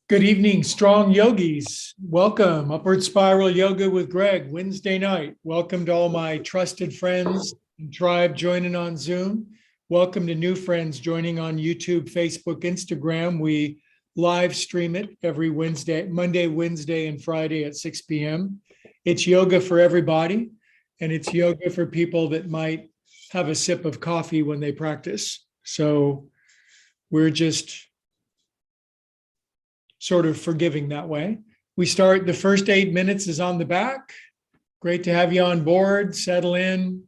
Good evening, strong yogis. Welcome, Upward Spiral Yoga with Greg, Wednesday night. Welcome to all my trusted friends and tribe joining on Zoom. Welcome to new friends joining on YouTube, Facebook, Instagram. We live stream it every Wednesday, Monday, Wednesday, and Friday at 6 p.m. It's yoga for everybody, and it's yoga for people that might have a sip of coffee when they practice. So we're just sort of forgiving that way. We start, the first 8 minutes is on the back. Great to have you on board, settle in.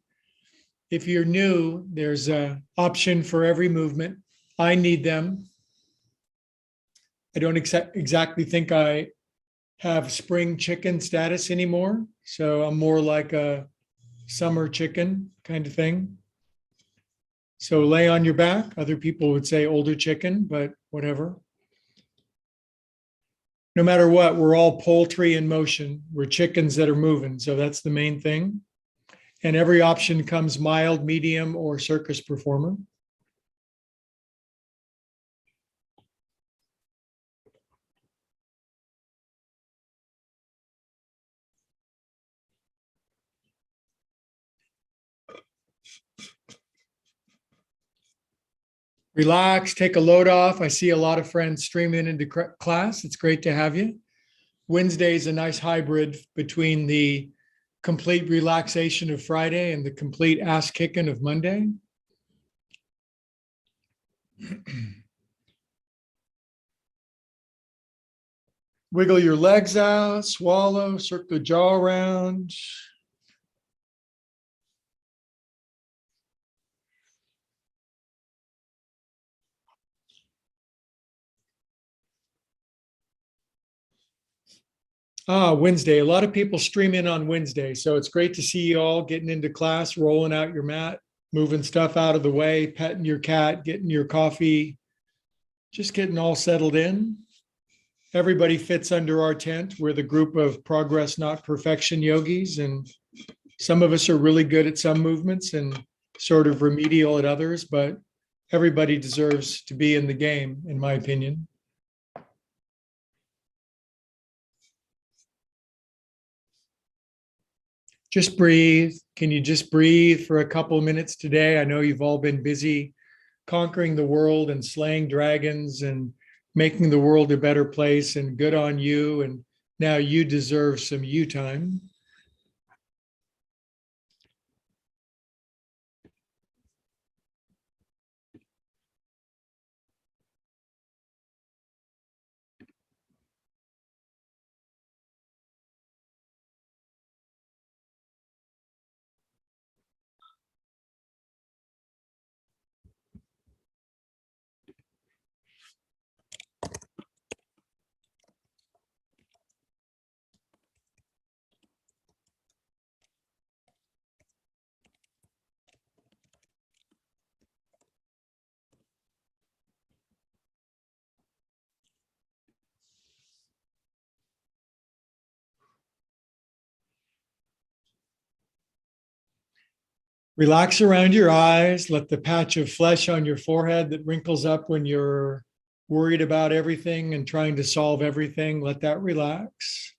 If you're new, there's an option for every movement. I need them. I don't exactly think I have spring chicken status anymore. So I'm more like a summer chicken kind of thing. So lay on your back. Other people would say older chicken, but whatever. No matter what, we're all poultry in motion. We're chickens that are moving. So that's the main thing. And every option comes mild, medium, or circus performer. Relax, take a load off. I see a lot of friends streaming into class. It's great to have you. Wednesday is a nice hybrid between the complete relaxation of Friday and the complete ass kicking of Monday. Wiggle your legs out, swallow, circle the jaw around. Wednesday. A lot of people stream in on Wednesday. So it's great to see you all getting into class, rolling out your mat, moving stuff out of the way, petting your cat, getting your coffee, just getting all settled in. Everybody fits under our tent. We're the group of progress, not perfection yogis. And some of us are really good at some movements and sort of remedial at others, but everybody deserves to be in the game, in my opinion. Just breathe. Can you just breathe for a couple of minutes today? I know you've all been busy conquering the world and slaying dragons and making the world a better place, and good on you. And now you deserve some you time. Relax around your eyes. Let the patch of flesh on your forehead that wrinkles up when you're worried about everything and trying to solve everything, let that relax.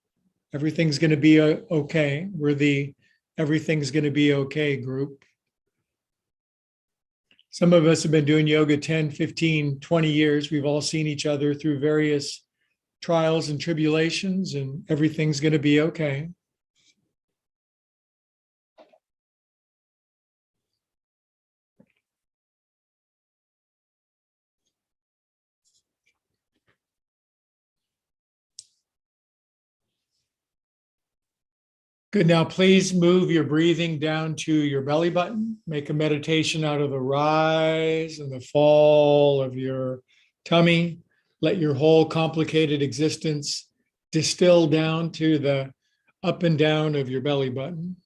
Everything's going to be okay. We're the everything's going to be okay group. Some of us have been doing yoga 10, 15, 20 years. We've all seen each other through various trials and tribulations, and everything's going to be okay. Good. Now, please move your breathing down to your belly button. Make a meditation out of the rise and the fall of your tummy. Let your whole complicated existence distill down to the up and down of your belly button.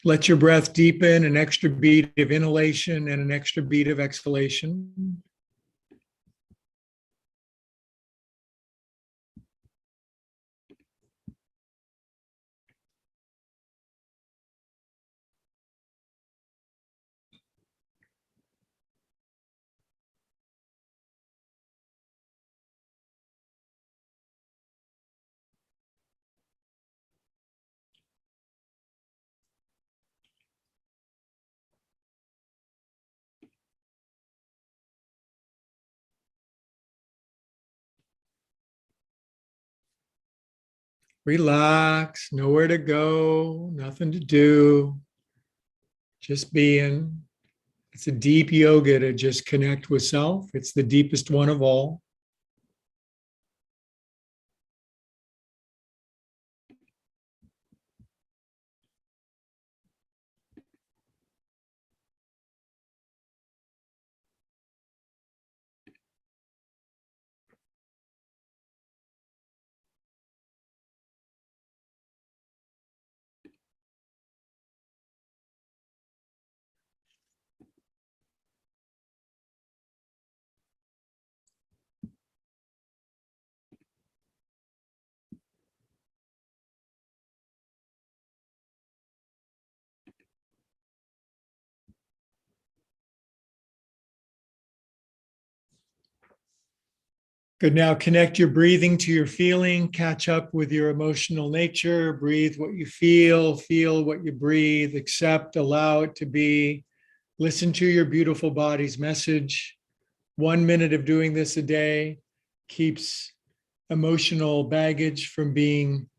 Let your breath deepen, an extra beat of inhalation and an extra beat of exhalation. Relax, nowhere to go, nothing to do, just being. It's a deep yoga to just connect with self. It's the deepest one of all. Good. Now connect your breathing to your feeling, catch up with your emotional nature, breathe what you feel what you breathe, accept, allow it to be. Listen to your beautiful body's message. 1 minute of doing this a day keeps emotional baggage from being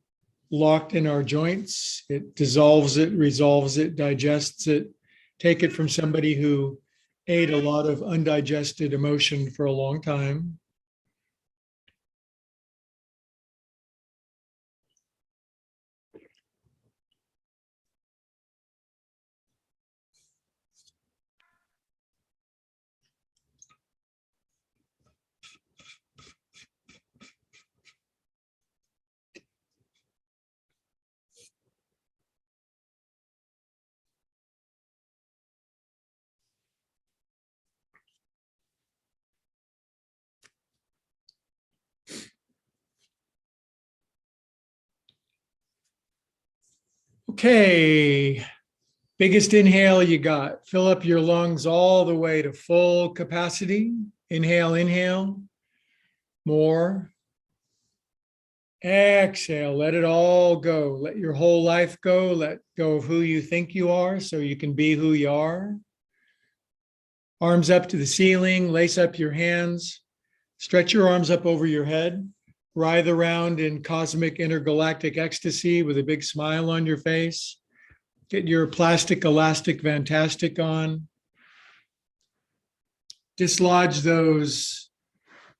locked in our joints. It dissolves it, resolves it, digests it. Take it from somebody who ate a lot of undigested emotion for a long time. Okay, biggest inhale you got. Fill up your lungs all the way to full capacity. Inhale, inhale. More. Exhale, let it all go. Let your whole life go. Let go of who you think you are so you can be who you are. Arms up to the ceiling, lace up your hands. Stretch your arms up over your head. Writhe around in cosmic intergalactic ecstasy with a big smile on your face. Get your plastic, elastic, fantastic on. Dislodge those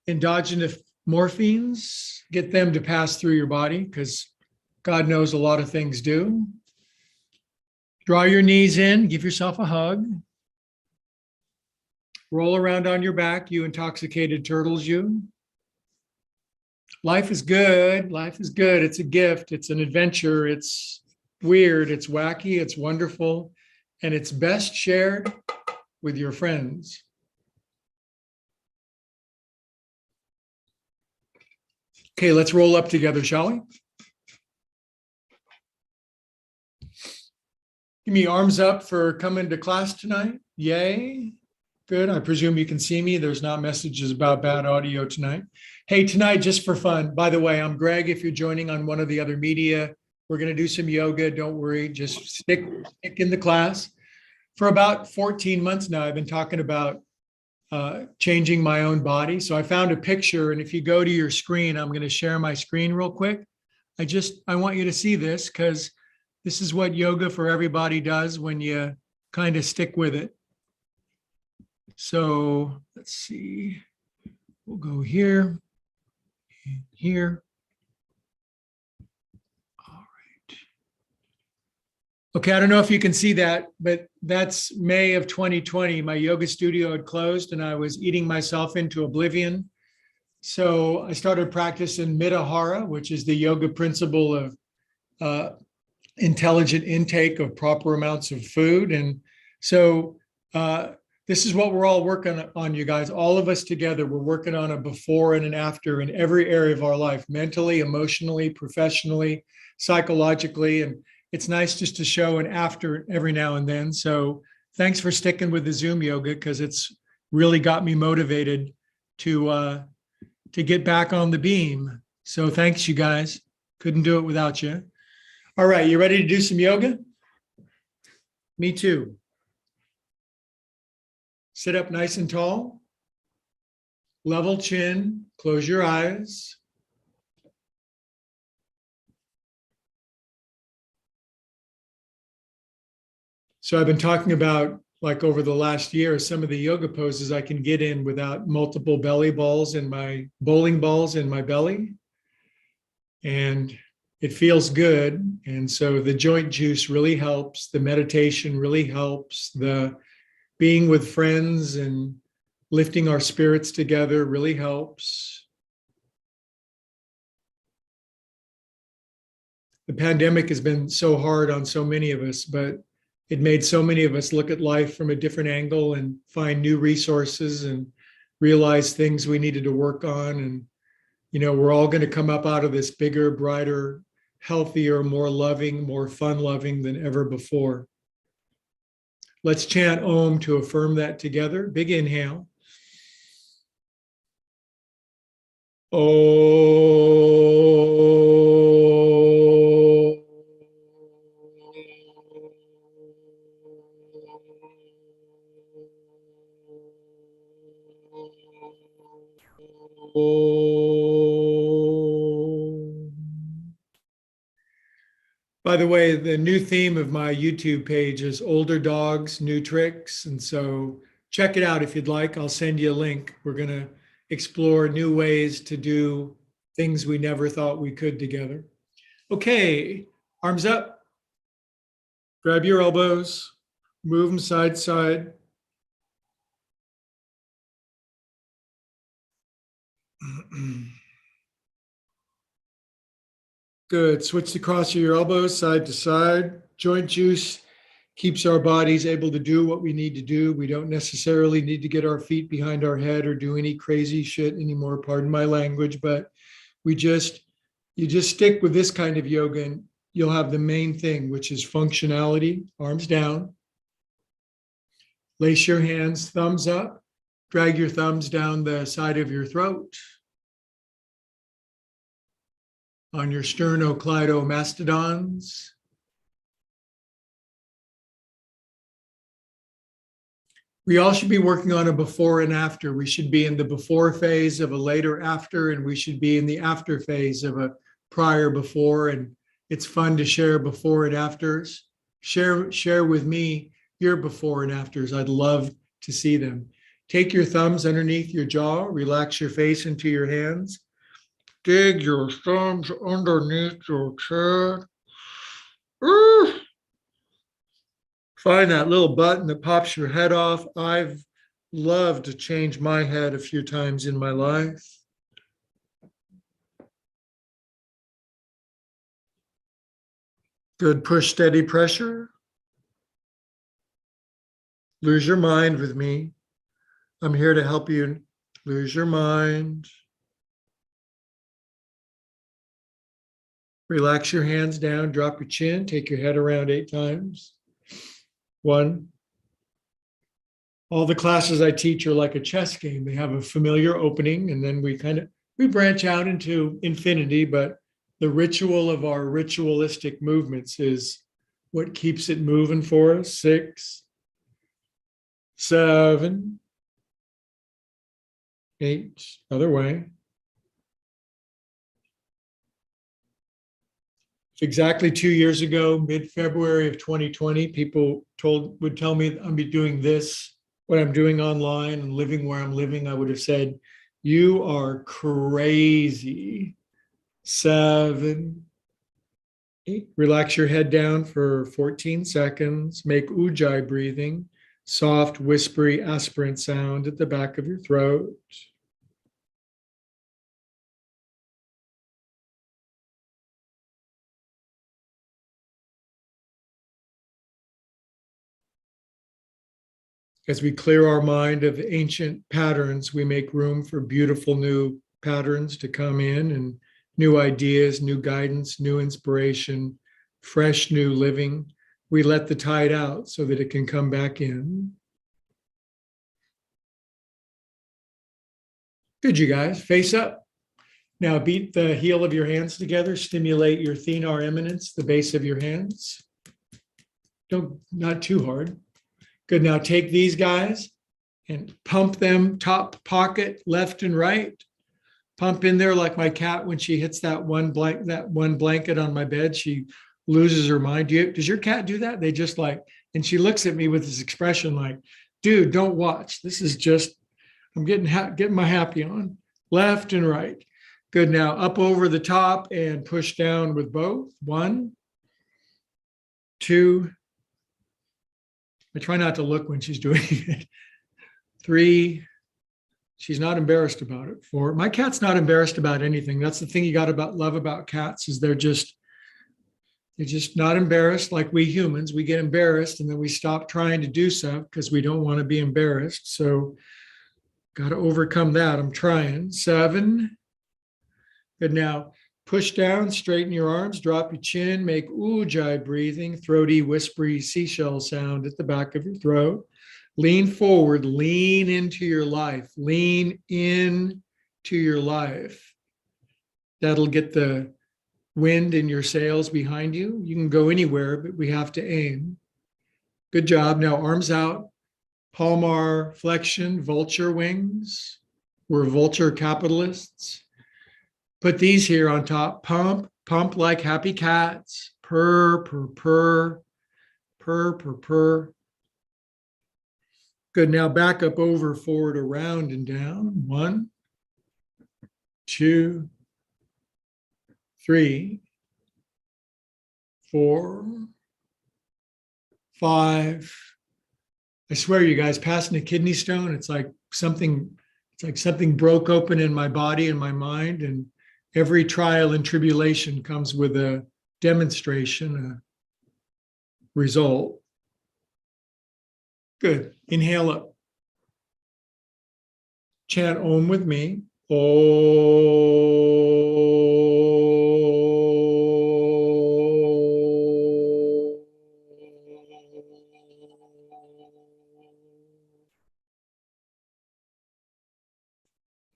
endogenous morphines. Get them to pass through your body because God knows a lot of things do. Draw your knees in, give yourself a hug. Roll around on your back, you intoxicated turtles, you. Life is good. Life is good. It's a gift. It's an adventure. It's weird. It's wacky. It's wonderful. And it's best shared with your friends. Okay, let's roll up together, shall we? Give me arms up for coming to class tonight. Yay. Good. I presume you can see me. There's not messages about bad audio tonight. Hey, tonight, just for fun, by the way, I'm Greg. If you're joining on one of the other media, we're going to do some yoga. Don't worry. Just stick in the class. For about 14 months now, I've been talking about changing my own body. So I found a picture, and if you go to your screen, I'm going to share my screen real quick. I want you to see this because this is what Yoga for Everybody does when you kind of stick with it. So let's see. We'll go here and here. All right. Okay, I don't know if you can see that, but that's May of 2020. My yoga studio had closed and I was eating myself into oblivion. So I started practicing Mitahara, which is the yoga principle of intelligent intake of proper amounts of food. And so this is what we're all working on, you guys. All of us together, we're working on a before and an after in every area of our life, mentally, emotionally, professionally, psychologically. And it's nice just to show an after every now and then. So thanks for sticking with the Zoom yoga because it's really got me motivated to get back on the beam. So thanks, you guys. Couldn't do it without you. All right, you ready to do some yoga? Me too. Sit up nice and tall. Level chin, close your eyes. So I've been talking about, like over the last year, some of the yoga poses I can get in without multiple belly balls and my bowling balls in my belly. And it feels good. And so the joint juice really helps. The meditation really helps. The being with friends and lifting our spirits together really helps. The pandemic has been so hard on so many of us, but it made so many of us look at life from a different angle and find new resources and realize things we needed to work on. And, you know, we're all going to come up out of this bigger, brighter, healthier, more loving, more fun loving than ever before. Let's chant Om to affirm that together. Big inhale. Om. By the way, the new theme of my YouTube page is older dogs, new tricks. And so check it out if you'd like. I'll send you a link. We're going to explore new ways to do things we never thought we could together. Okay, arms up. Grab your elbows. Move them side to side. Good. Switch the cross of your elbows side to side. Joint juice keeps our bodies able to do what we need to do. We don't necessarily need to get our feet behind our head or do any crazy shit anymore. Pardon my language, but you just stick with this kind of yoga and you'll have the main thing, which is functionality. Arms down. Lace your hands, thumbs up. Drag your thumbs down the side of your throat. On your sternocleidomastodons. We all should be working on a before and after. We should be in the before phase of a later after, and we should be in the after phase of a prior before. And it's fun to share before and afters. Share with me your before and afters. I'd love to see them. Take your thumbs underneath your jaw, relax your face into your hands. Dig your thumbs underneath your chin. Find that little button that pops your head off. I've loved to change my head a few times in my life. Good. Push, steady pressure. Lose your mind with me. I'm here to help you lose your mind. Relax your hands down, drop your chin, take your head around 8 times. 1. All the classes I teach are like a chess game. They have a familiar opening, and then we branch out into infinity, but the ritual of our ritualistic movements is what keeps it moving for us. 6, 7, 8, other way. Exactly 2 years ago, mid-February of 2020, people would tell me I'm be doing this, what I'm doing online and living where I'm living. I would have said, you are crazy. 7, 8. Relax your head down for 14 seconds. Make ujjayi breathing, soft, whispery aspirant sound at the back of your throat. As we clear our mind of ancient patterns, we make room for beautiful new patterns to come in and new ideas, new guidance, new inspiration, fresh new living. We let the tide out so that it can come back in. Good, you guys. Face up. Now beat the heel of your hands together. Stimulate your thenar eminence, the base of your hands. Don't, not too hard. Good. Now take these guys and pump them top pocket, left and right. Pump in there like my cat when she hits that one blanket on my bed, she loses her mind. Does your cat do that? They just like, and she looks at me with this expression like, dude, don't watch. This is just, I'm getting my happy on. Left and right. Good. Now up over the top and push down with both. 1, 2. I try not to look when she's doing it. 3. She's not embarrassed about it. 4. My cat's not embarrassed about anything. That's the thing you got to love about cats is they're just not embarrassed like we humans. We get embarrassed and then we stop trying to do stuff because we don't want to be embarrassed. So got to overcome that. I'm trying. 7. Good. Now push down, straighten your arms, drop your chin, make ujjayi breathing, throaty, whispery seashell sound at the back of your throat. Lean forward, lean into your life, lean into your life. That'll get the wind in your sails behind you. You can go anywhere, but we have to aim. Good job. Now arms out, palmar flexion, vulture wings. We're vulture capitalists. Put these here on top. Pump, pump like happy cats. Purr, purr, purr, purr, purr, purr. Good. Now back up over, forward, around, and down. 1, 2, 3, 4, 5. I swear, you guys, passing a kidney stone, it's like something broke open in my body and my mind. And every trial and tribulation comes with a demonstration, a result. Good. Inhale up. Chant Om with me. Om.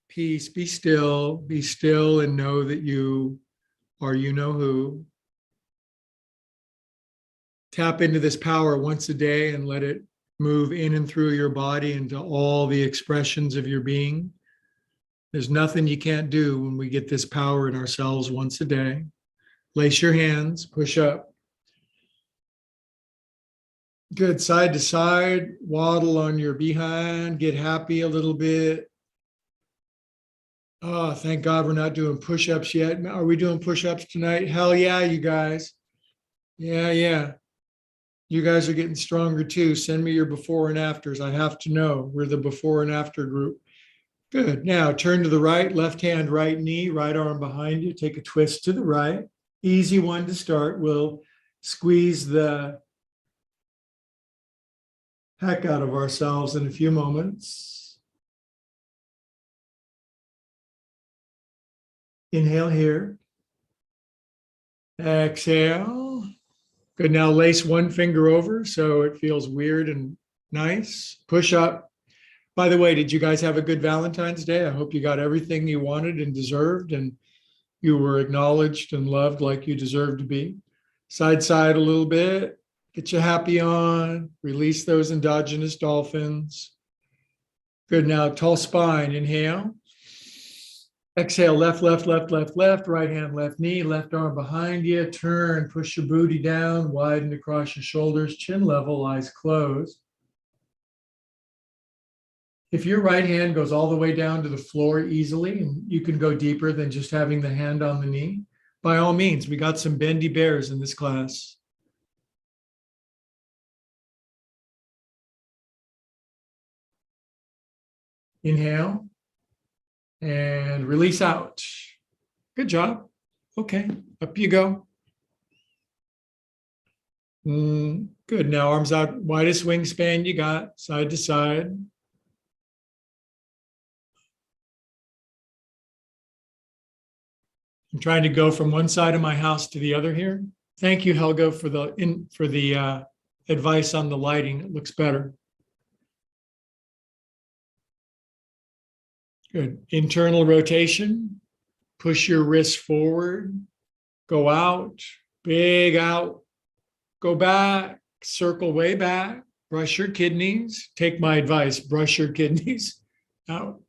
Peace. Be still and know that you are you know who. Tap into this power once a day and let it move in and through your body into all the expressions of your being. There's nothing you can't do when we get this power in ourselves once a day. Lace your hands, push up. Good. Side to side, waddle on your behind, get happy a little bit. Oh, thank God we're not doing push-ups yet. Are we doing push-ups tonight? Hell yeah, you guys. Yeah. You guys are getting stronger too. Send me your before and afters. I have to know. We're the before and after group. Good. Now turn to the right, left hand, right knee, right arm behind you. Take a twist to the right. Easy one to start. We'll squeeze the heck out of ourselves in a few moments. Inhale here. Exhale. Good. Now lace one finger over so it feels weird and nice. Push up. By the way, did you guys have a good Valentine's Day? I hope you got everything you wanted and deserved, and you were acknowledged and loved like you deserve to be. Side a little bit. Get you happy on. Release those endogenous dolphins. Good. Now, tall spine. Inhale. Exhale, left, left, left, left, left, right hand, left knee, left arm behind you. Turn, push your booty down, widen across your shoulders, chin level, eyes closed. If your right hand goes all the way down to the floor easily, and you can go deeper than just having the hand on the knee, by all means, we got some bendy bears in this class. Inhale and release out. Good job. Okay, up you go. Good. Now arms out, widest wingspan you got, side to side. I'm trying to go from one side of my house to the other here. Thank you, Helga, for the advice on the lighting. It looks better. Good. Internal rotation. Push your wrists forward. Go out. Big out. Go back. Circle way back. Brush your kidneys. Take my advice. Brush your kidneys out.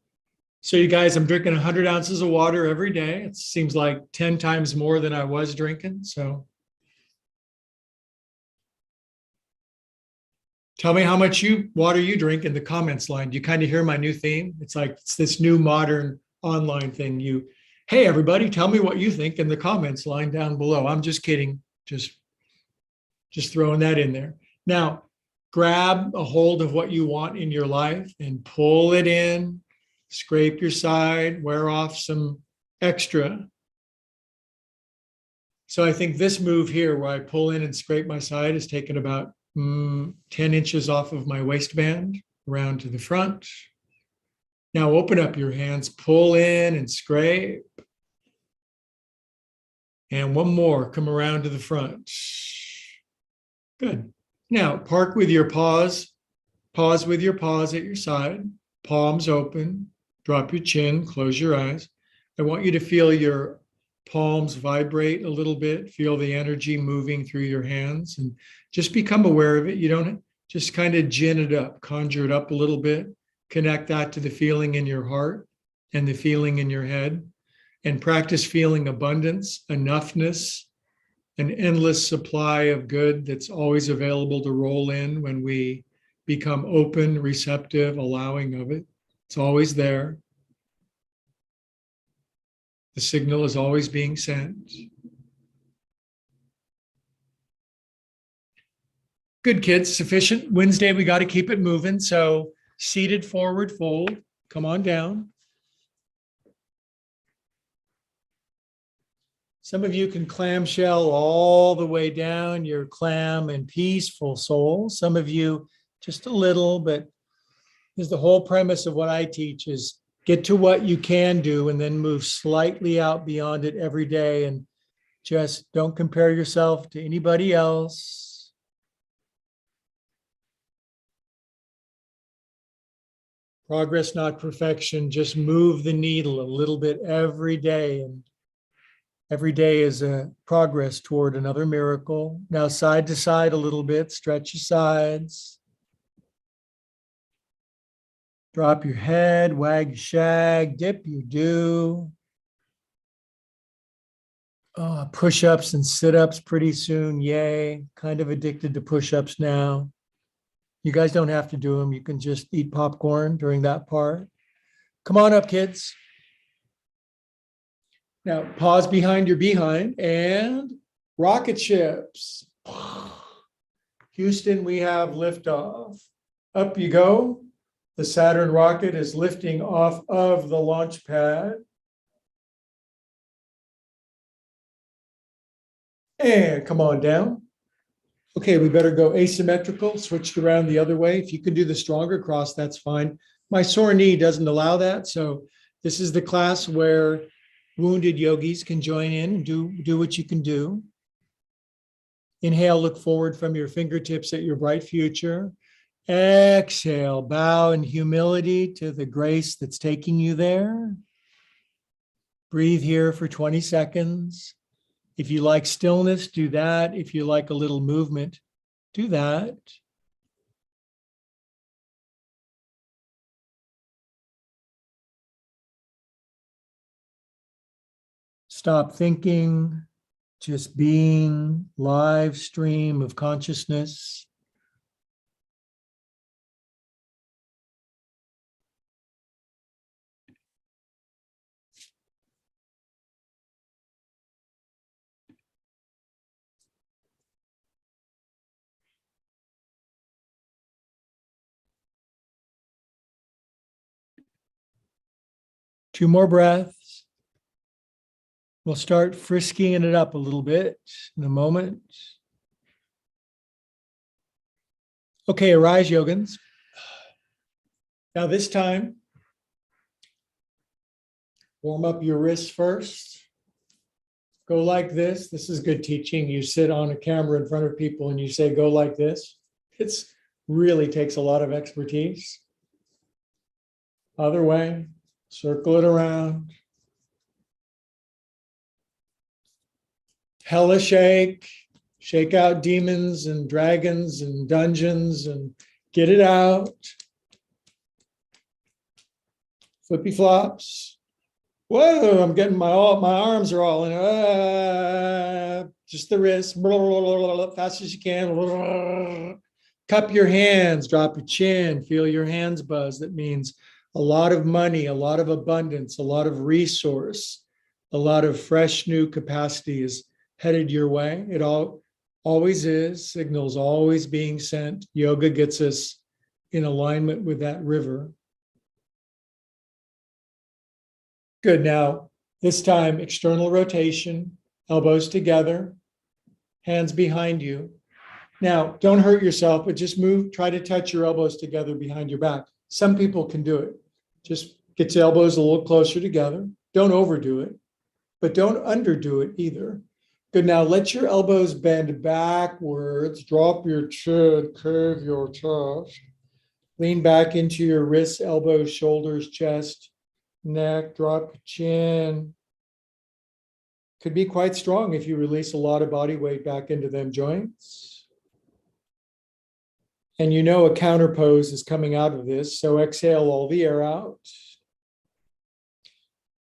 So you guys, I'm drinking 100 ounces of water every day. It seems like 10 times more than I was drinking. So tell me how much water you drink in the comments line. Do you kind of hear my new theme? It's like it's this new modern online thing. Hey, everybody, tell me what you think in the comments line down below. I'm just kidding. Just throwing that in there. Now, grab a hold of what you want in your life and pull it in. Scrape your side, wear off some extra. So I think this move here where I pull in and scrape my side is taken about 10 inches off of my waistband around to the front. Now open up your hands, pull in and scrape. And one more, come around to the front. Good. Now park with your paws, pause with your paws at your side, palms open. Drop your chin, close your eyes. I want you to feel your palms vibrate a little bit, feel the energy moving through your hands, and just become aware of it. You don't just kind of gin it up, conjure it up a little bit, connect that to the feeling in your heart and the feeling in your head, and practice feeling abundance, enoughness, an endless supply of good that's always available to roll in when we become open, receptive, allowing of it. It's always there. The signal is always being sent. Good, kids. Sufficient. Wednesday, we got to keep it moving. So seated forward fold. Come on down. Some of you can clamshell all the way down your clam and peaceful soul. Some of you just a little, but is the whole premise of what I teach is get to what you can do and then move slightly out beyond it every day, and just don't compare yourself to anybody else. Progress, not perfection. Just move the needle a little bit every day, and every day is a progress toward another miracle. Now side to side a little bit, stretch your sides. Drop your head, wag your shag, dip your do. Push-ups and sit-ups pretty soon, yay. Kind of addicted to push-ups now. You guys don't have to do them. You can just eat popcorn during that part. Come on up, kids. Now pause behind your behind and rocket ships. Houston, we have liftoff. Up you go. The Saturn rocket is lifting off of the launch pad. And come on down. Okay, we better go asymmetrical, switched around the other way. If you can do the stronger cross, that's fine. My sore knee doesn't allow that. So this is the class where wounded yogis can join in and do what you can do. Inhale, look forward from your fingertips at your bright future. Exhale, bow in humility to the grace that's taking you there. Breathe here for 20 seconds. If you like stillness, do that. If you like a little movement, do that. Stop thinking, just being, live stream of consciousness. Two more breaths. We'll start frisking it up a little bit in a moment. Okay, arise, yogins. Now this time, warm up your wrists first. Go like this. This is good teaching. You sit on a camera in front of people and you say, go like this. It's really takes a lot of expertise. Other way, circle it around. Hella shake. Shake out demons and dragons and dungeons and get it out. Flippy flops. Whoa, I'm getting my arms are all in. Just the wrist. Fast as you can. Cup your hands, drop your chin, feel your hands buzz. That means a lot of money, a lot of abundance, a lot of resource, a lot of fresh new capacity is headed your way. It always is. Signals always being sent. Yoga gets us in alignment with that river. Good. Now, this time, external rotation, elbows together, hands behind you. Now, don't hurt yourself, but just move, try to touch your elbows together behind your back. Some people can do it. Just get your elbows a little closer together. Don't overdo it, but don't underdo it either. Good. Now, let your elbows bend backwards. Drop your chin, curve your chest. Lean back into your wrists, elbows, shoulders, chest, neck. Drop your chin. Could be quite strong if you release a lot of body weight back into them joints. And you know a counter pose is coming out of this, so exhale all the air out.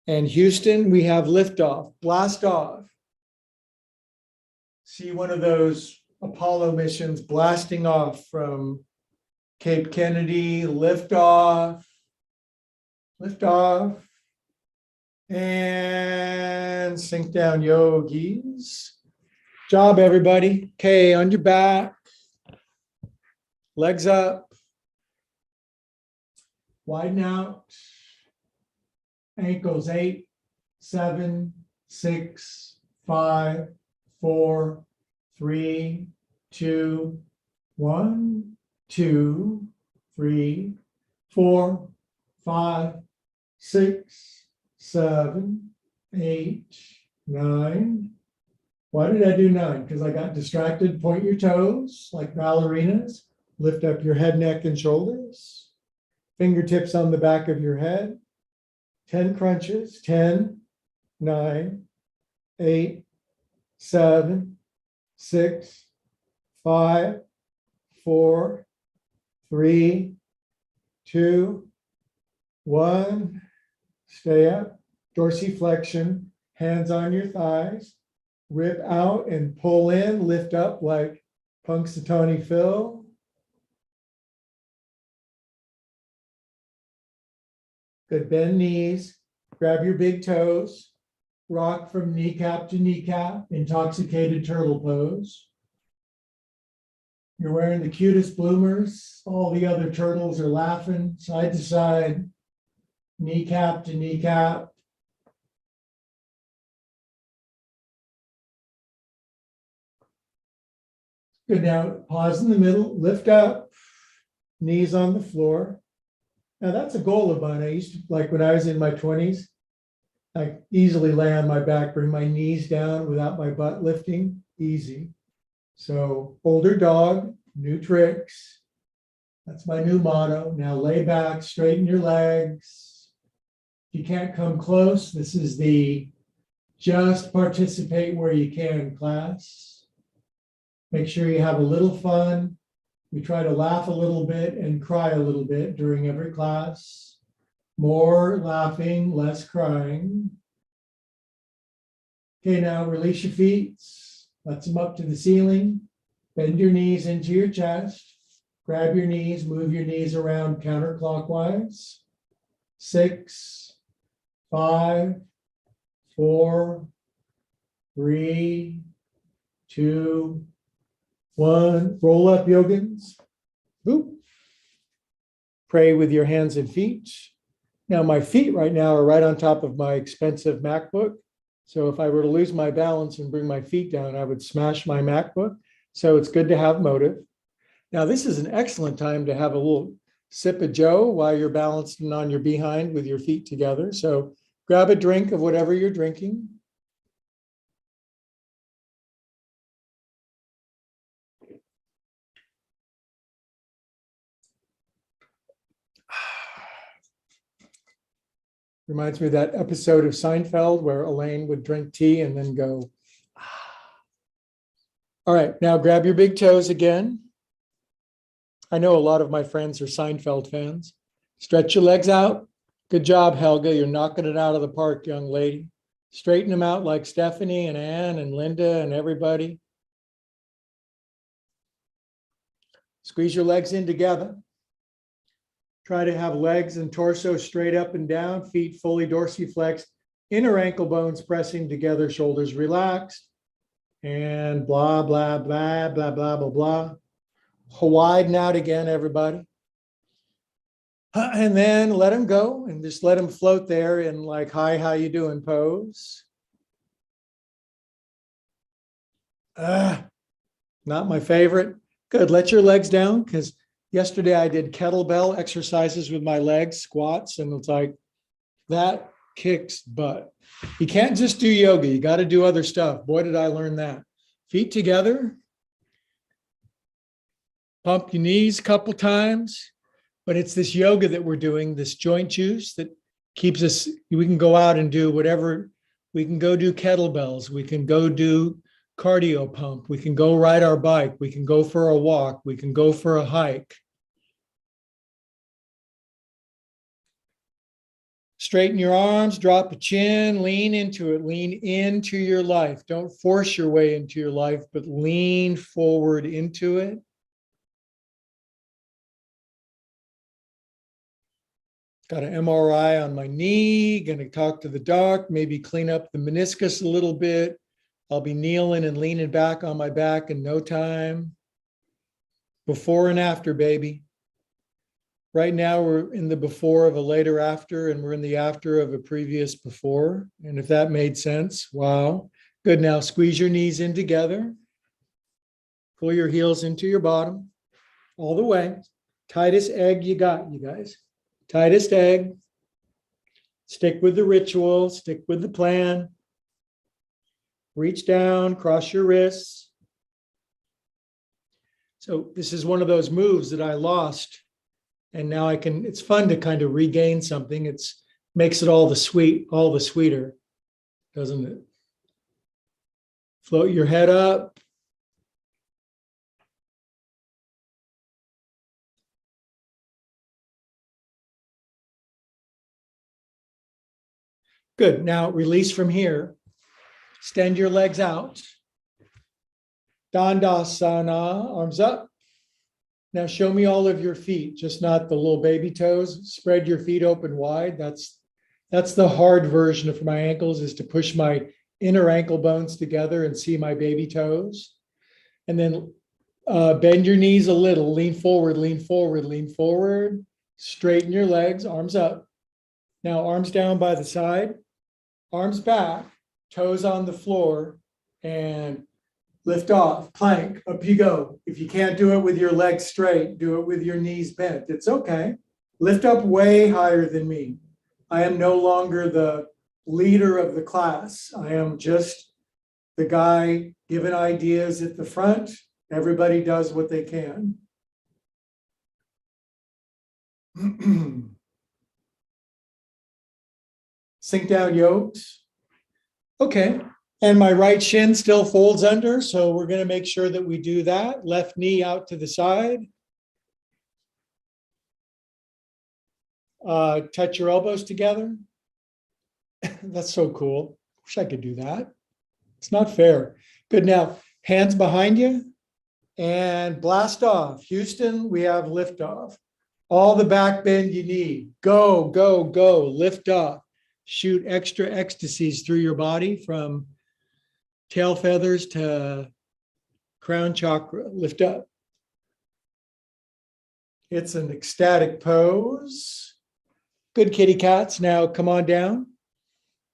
And Houston, we have liftoff. Blast off. See one of those Apollo missions blasting off from Cape Kennedy. Lift off. Lift off. And sink down, yogis. Job, everybody. Okay, on your back. Legs up. Widen out. Ankles 8, 7, 6, 5, 4, 3, 2, 1, 2, 3, 4, 5, 6, 7, 8, 9. Why did I do 9? Because I got distracted. Point your toes like ballerinas. Lift up your head, neck, and shoulders. Fingertips on the back of your head. 10 crunches. 10, 9, 8, 7, 6, 5, 4, 3, 2, 1. Stay up. Dorsiflexion. Hands on your thighs. Rip out and pull in. Lift up like Punxsutawney Phil. Good. Bend knees. Grab your big toes. Rock from kneecap to kneecap. Intoxicated turtle pose. You're wearing the cutest bloomers. All the other turtles are laughing side to side. Kneecap to kneecap. Good. Now pause in the middle. Lift up. Knees on the floor. Now that's a goal of mine. I used to, like when I was in my 20s, I easily lay on my back, bring my knees down without my butt lifting, easy. So older dog, new tricks. That's my new motto. Now lay back, straighten your legs. If you can't come close, this is the just participate where you can class. Make sure you have a little fun. We try to laugh a little bit and cry a little bit during every class. More laughing, less crying. Okay, now release your feet. Let them up to the ceiling. Bend your knees into your chest. Grab your knees, move your knees around counterclockwise. 6, 5, 4, 3, 2, 1. Roll up, yogins. Boop. Pray with your hands and feet. Now, my feet right now are right on top of my expensive MacBook. So if I were to lose my balance and bring my feet down, I would smash my MacBook. So it's good to have motive. Now, this is an excellent time to have a little sip of Joe while you're balanced on your behind with your feet together. So grab a drink of whatever you're drinking. Reminds me of that episode of Seinfeld where Elaine would drink tea and then go, ah. All right, now grab your big toes again. I know a lot of my friends are Seinfeld fans. Stretch your legs out. Good job, Helga. You're knocking it out of the park, young lady. Straighten them out like Stephanie and Ann and Linda and everybody. Squeeze your legs in together. Try to have legs and torso straight up and down, feet fully dorsiflexed, inner ankle bones pressing together, shoulders relaxed, and blah, blah, blah, blah, blah, blah, blah. Widen out again, everybody. And then let them go and just let them float there in like, hi, how you doing pose. Not my favorite. Good, let your legs down because yesterday I did kettlebell exercises with my legs, squats, and it's like, that kicks butt. You can't just do yoga. You got to do other stuff. Boy, did I learn that. Feet together. Pump your knees a couple times. But it's this yoga that we're doing, this joint juice that keeps us, we can go out and do whatever. We can go do kettlebells. We can go do cardio pump. We can go ride our bike. We can go for a walk. We can go for a hike. Straighten your arms, drop a chin, lean into it, lean into your life. Don't force your way into your life, but lean forward into it. Got an MRI on my knee, going to talk to the doc, maybe clean up the meniscus a little bit. I'll be kneeling and leaning back on my back in no time. Before and after, baby. Right now, we're in the before of a later after, and we're in the after of a previous before. And if that made sense, wow. Good. Now squeeze your knees in together. Pull your heels into your bottom all the way. Tightest egg you got, you guys. Tightest egg. Stick with the ritual, stick with the plan. Reach down, cross your wrists. So this is one of those moves that I lost. And now I can, it's fun to kind of regain something. It's makes it all the sweeter, doesn't it? Float your head up. Good. Now release from here. Extend your legs out. Dandasana, arms up. Now show me all of your feet, just not the little baby toes. Spread your feet open wide. That's the hard version of my ankles, is to push my inner ankle bones together and see my baby toes. And then bend your knees a little, lean forward, lean forward, lean forward. Straighten your legs, arms up. Now arms down by the side, arms back, toes on the floor, and lift off, plank, up you go. If you can't do it with your legs straight, do it with your knees bent. It's okay. Lift up way higher than me. I am no longer the leader of the class. I am just the guy giving ideas at the front. Everybody does what they can. Sink down yokes. Okay. And my right shin still folds under, so we're going to make sure that we do that. Left knee out to the side. Touch your elbows together. That's so cool. Wish I could do that. It's not fair. Good. Now, hands behind you and blast off. Houston, we have liftoff. All the back bend you need. Go, go, go. Lift off. Shoot extra ecstasies through your body from tail feathers to crown chakra. Lift up. It's an ecstatic pose. Good, kitty cats. Now come on down.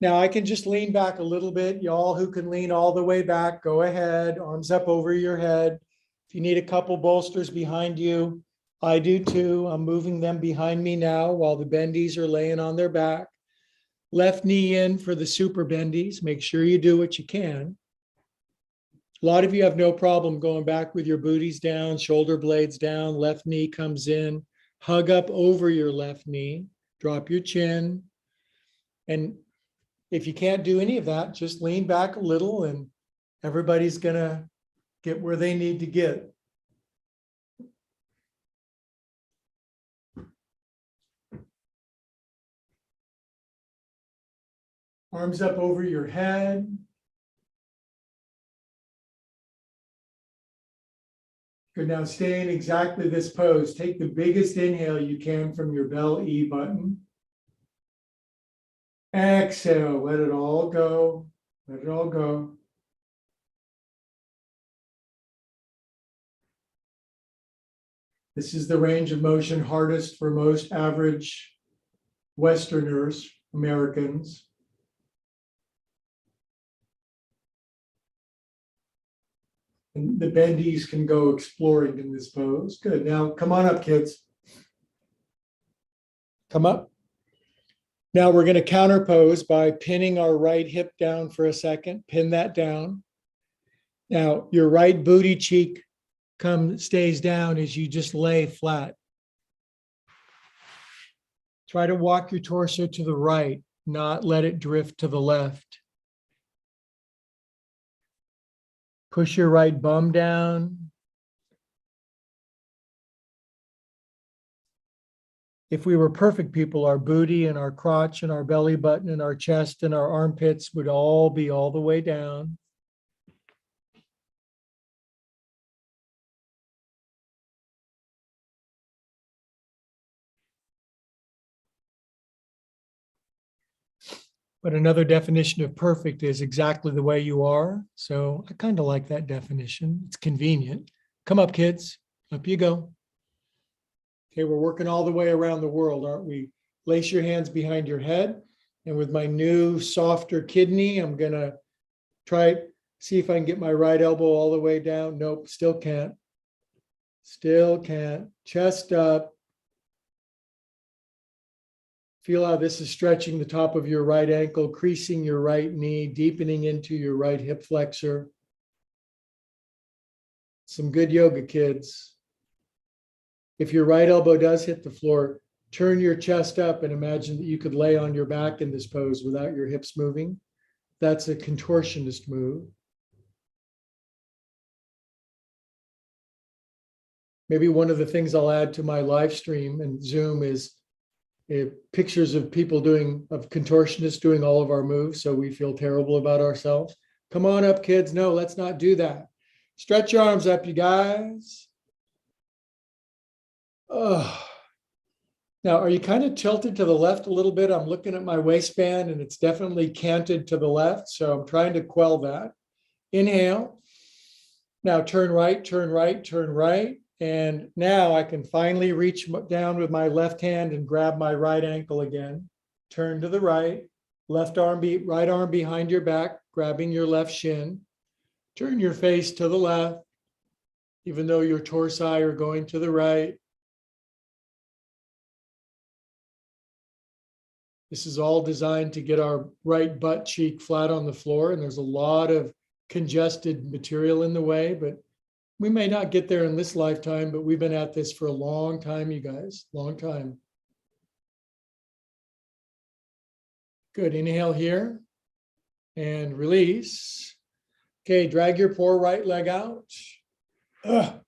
Now I can just lean back a little bit. Y'all who can lean all the way back, go ahead. Arms up over your head. If you need a couple bolsters behind you, I do too. I'm moving them behind me now while the bendies are laying on their back. Left knee in for the super bendies. Make sure you do what you can. A lot of you have no problem going back with your booties down, shoulder blades down, left knee comes in. Hug up over your left knee. Drop your chin. And if you can't do any of that, just lean back a little and everybody's going to get where they need to get. Arms up over your head. Good. Now stay in exactly this pose. Take the biggest inhale you can from your bell E button. Exhale, let it all go. Let it all go. This is the range of motion hardest for most average Westerners, Americans. And the bendies can go exploring in this pose. Good. Now come on up, kids. Come up. Now we're going to counter pose by pinning our right hip down for a second. Pin that down. Now your right booty cheek stays down as you just lay flat. Try to walk your torso to the right, not let it drift to the left. Push your right bum down. If we were perfect people, our booty and our crotch and our belly button and our chest and our armpits would all be all the way down. But another definition of perfect is exactly the way you are. So I kind of like that definition. It's convenient. Come up, kids. Up you go. Okay, we're working all the way around the world, aren't we? Place your hands behind your head. And with my new softer kidney, I'm going to see if I can get my right elbow all the way down. Nope, still can't. Still can't. Chest up. Feel how this is stretching the top of your right ankle, creasing your right knee, deepening into your right hip flexor. Some good yoga, kids. If your right elbow does hit the floor, turn your chest up and imagine that you could lay on your back in this pose without your hips moving. That's a contortionist move. Maybe one of the things I'll add to my live stream and Zoom is pictures of people of contortionists doing all of our moves, so we feel terrible about ourselves. Come on up, kids. No, let's not do that. Stretch your arms up, you guys. Oh. Now, are you kind of tilted to the left a little bit? I'm looking at my waistband and it's definitely canted to the left, so I'm trying to quell that. Inhale. Now turn right, turn right, turn right. And now I can finally reach down with my left hand and grab my right ankle again. Turn to the right, right arm behind your back, grabbing your left shin. Turn your face to the left, even though your torsi are going to the right. This is all designed to get our right butt cheek flat on the floor, and there's a lot of congested material in the way, but we may not get there in this lifetime, but we've been at this for a long time, you guys, long time. Good, inhale here and release. Okay, drag your poor right leg out. Ugh.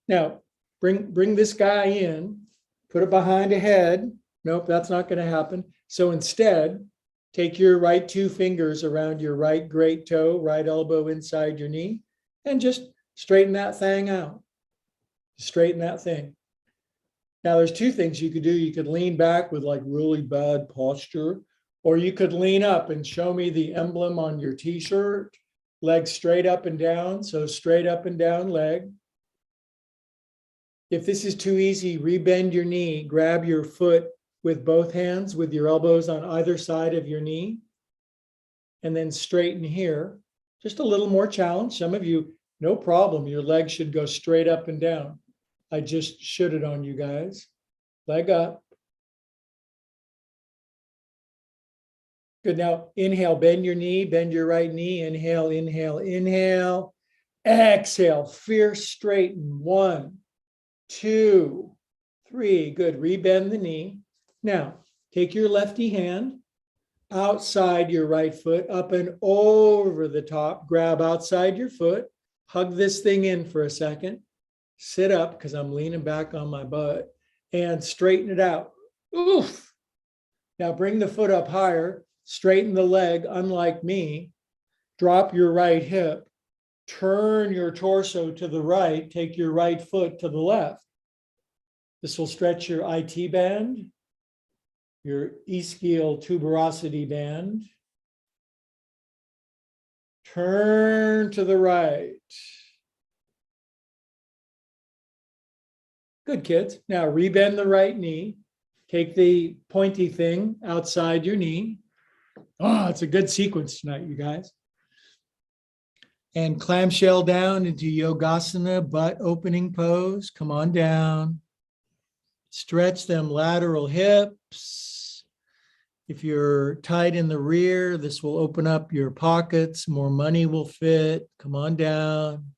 Now, bring this guy in, put it behind a head. Nope, that's not gonna happen. So instead, Take your right two fingers around your right great toe, right elbow inside your knee, and just straighten that thing out. Straighten that thing. Now, there's two things you could do. You could lean back with like really bad posture, or you could lean up and show me the emblem on your t-shirt, legs straight up and down. So straight up and down leg. If this is too easy, rebend your knee, grab your foot with both hands with your elbows on either side of your knee, and then straighten here. Just a little more challenge. Some of you, no problem. Your leg should go straight up and down. I just should it on you guys. Leg up. Good. Now inhale, bend your knee, bend your right knee. Inhale, inhale, inhale. Exhale, fierce straighten. 1, 2, 3. Good. Rebend the knee. Now take your lefty hand outside your right foot, up and over the top. Grab outside your foot. Hug this thing in for a second. Sit up because I'm leaning back on my butt and straighten it out. Oof. Now bring the foot up higher. Straighten the leg, unlike me. Drop your right hip. Turn your torso to the right. Take your right foot to the left. This will stretch your IT band, your ischial tuberosity band. Turn to the right. Good, kids. Now rebend the right knee. Take the pointy thing outside your knee. Oh, it's a good sequence tonight, you guys. And clamshell down into Yogasana, butt opening pose. Come on down. Stretch them lateral hips. If you're tight in the rear, this will open up your pockets. More money will fit. Come on down.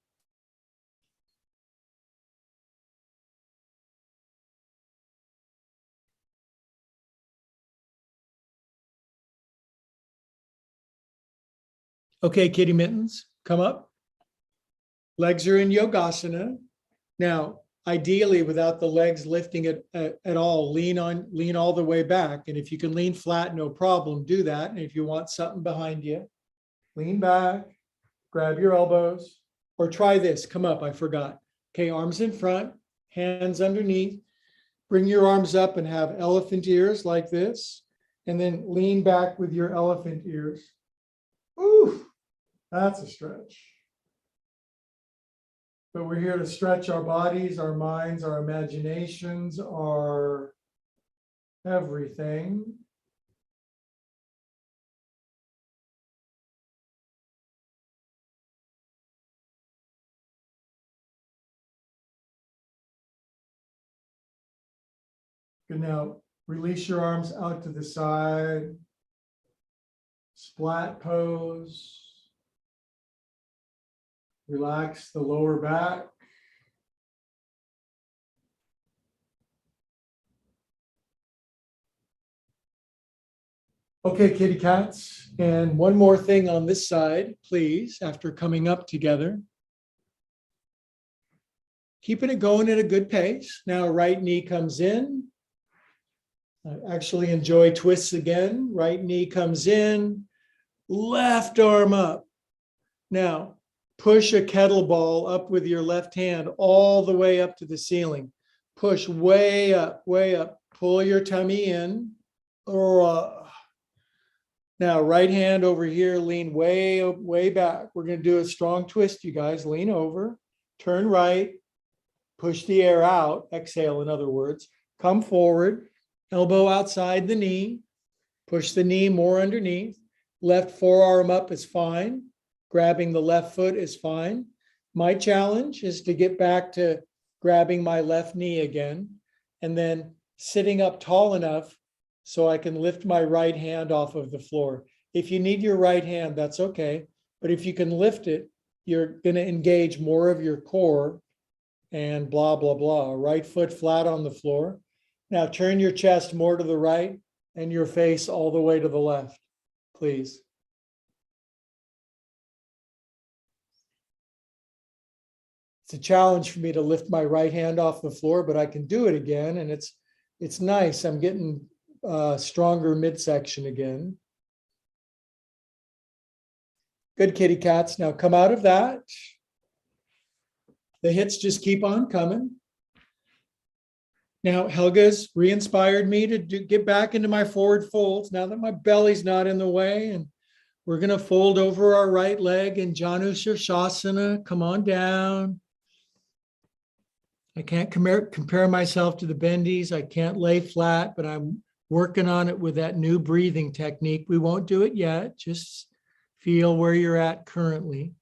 Okay, kitty mittens, come up. Legs are in Yogasana. Now, ideally, without the legs lifting it at all, lean all the way back. And if you can lean flat, no problem, do that. And if you want something behind you, lean back, grab your elbows, or try this. Come up, I forgot. Okay, arms in front, hands underneath. Bring your arms up and have elephant ears like this. And then lean back with your elephant ears. Ooh. That's a stretch. But we're here to stretch our bodies, our minds, our imaginations, our everything. Good. Now release your arms out to the side. Splat pose. Relax the lower back. Okay, kitty cats. And one more thing on this side, please, after coming up together. Keeping it going at a good pace. Now, right knee comes in. I actually enjoy twists again. Right knee comes in. Left arm up. Now, push a kettleball up with your left hand all the way up to the ceiling. Push way up, way up. Pull your tummy in. Now, right hand over here, lean way, way back. We're going to do a strong twist, you guys. Lean over, turn right, push the air out, exhale, in other words. Come forward, elbow outside the knee, push the knee more underneath. Left forearm up is fine. Grabbing the left foot is fine. My challenge is to get back to grabbing my left knee again, and then sitting up tall enough so I can lift my right hand off of the floor. If you need your right hand, that's okay. But if you can lift it, you're going to engage more of your core and blah, blah, blah. Right foot flat on the floor. Now turn your chest more to the right and your face all the way to the left, please. It's a challenge for me to lift my right hand off the floor, but I can do it again. And it's nice. I'm getting stronger midsection again. Good kitty cats. Now come out of that. The hits just keep on coming. Now Helga's re-inspired me to get back into my forward folds now that my belly's not in the way. And we're going to fold over our right leg in Janu Shirshasana. Come on down. I can't compare myself to the bendies. I can't lay flat, but I'm working on it with that new breathing technique. We won't do it yet. Just feel where you're at currently.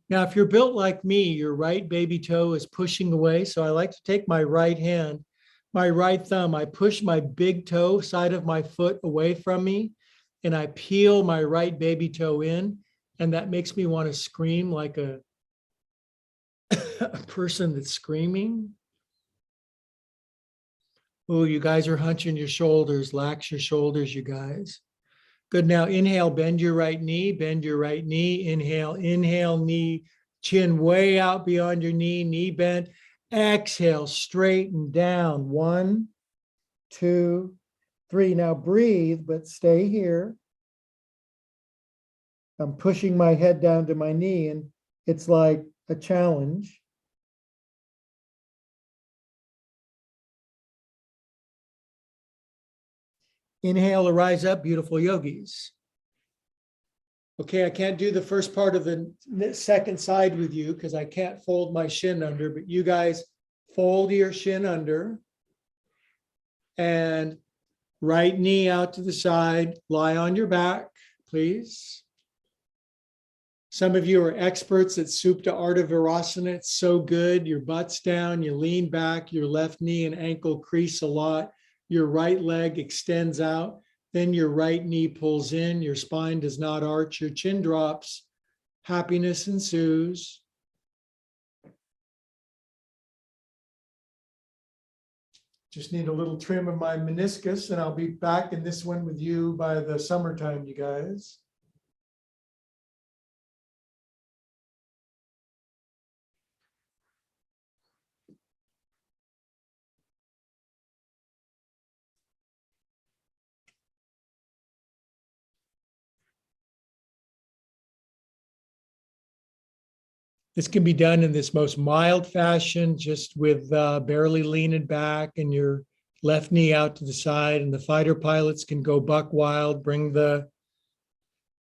Now, if you're built like me, your right baby toe is pushing away. So I like to take my right hand, my right thumb, I push my big toe side of my foot away from me, and I peel my right baby toe in. And that makes me want to scream like a person that's screaming. Oh, you guys are hunching your shoulders. Lax your shoulders, you guys. Good. Now inhale, bend your right knee, bend your right knee. Inhale, knee, chin way out beyond your knee bent. Exhale, straighten down. 1, 2, 3. Now breathe, but stay here. I'm pushing my head down to my knee, and it's like a challenge. Inhale to rise up, beautiful yogis. Okay, I can't do the first part of the second side with you because I can't fold my shin under, but you guys fold your shin under and right knee out to the side, lie on your back, please. Some of you are experts at Supta Ardha Virasana. It's so good. Your butt's down, you lean back, your left knee and ankle crease a lot. Your right leg extends out. Then your right knee pulls in, your spine does not arch, your chin drops, happiness ensues. Just need a little trim of my meniscus, and I'll be back in this one with you by the summertime, you guys. This can be done in this most mild fashion, just with barely leaning back and your left knee out to the side. And the fighter pilots can go buck wild, bring the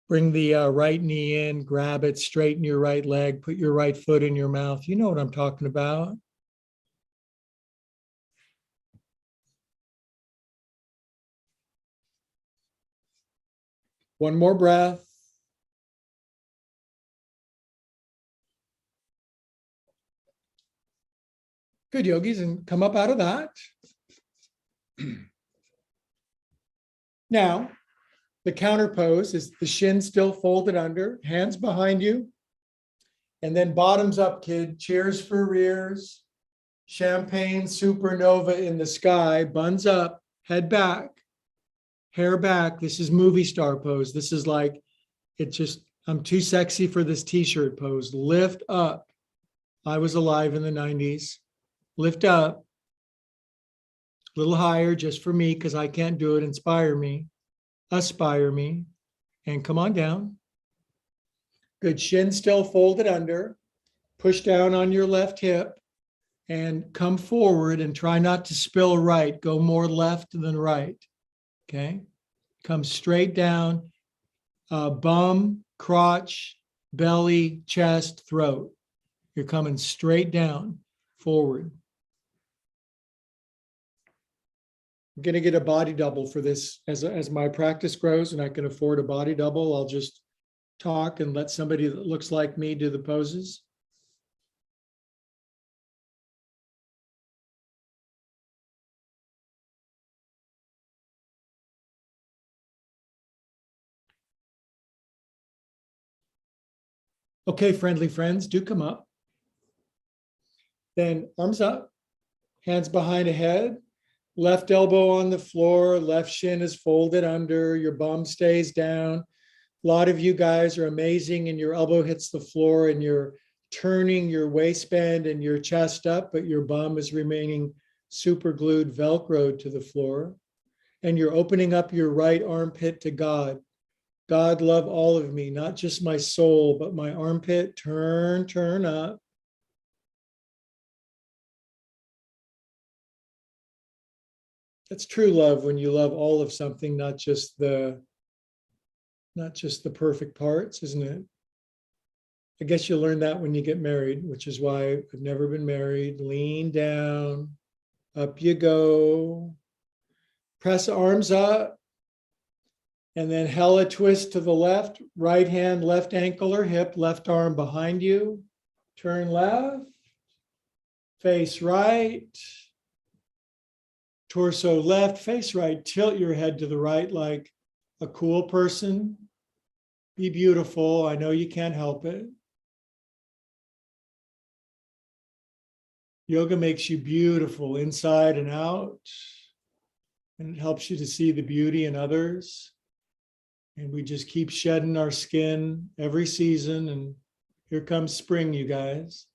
right knee in, grab it, straighten your right leg, put your right foot in your mouth. You know what I'm talking about. One more breath. Good, yogis, and come up out of that. Now, the counter pose is the shin still folded under, hands behind you, and then bottoms up, kid. Cheers for rears. Champagne supernova in the sky, buns up, head back, hair back. This is movie star pose. This is like, I'm too sexy for this t-shirt pose. Lift up. I was alive in the 90s. Lift up, a little higher just for me because I can't do it. Inspire me, aspire me, and come on down. Good, shin still folded under. Push down on your left hip and come forward and try not to spill right. Go more left than right, okay? Come straight down, bum, crotch, belly, chest, throat. You're coming straight down, forward. I'm going to get a body double for this. As my practice grows and I can afford a body double, I'll just talk and let somebody that looks like me do the poses. Okay, friendly friends, do come up. Then arms up, hands behind the head. Left elbow on the floor, left shin is folded under, your bum stays down. A lot of you guys are amazing and your elbow hits the floor and you're turning your waistband and your chest up, but your bum is remaining super glued, Velcroed to the floor. And you're opening up your right armpit to God. God, love all of me, not just my soul, but my armpit. Turn up. That's true love when you love all of something, not just the perfect parts, isn't it? I guess you'll learn that when you get married, which is why I've never been married. Lean down, up you go. Press arms up, and then hella twist to the left, right hand, left ankle or hip, left arm behind you. Turn left, face right, torso left, face right. Tilt your head to the right like a cool person. Be beautiful. I know you can't help it. Yoga makes you beautiful inside and out, and it helps you to see the beauty in others. And we just keep shedding our skin every season. And here comes spring, you guys.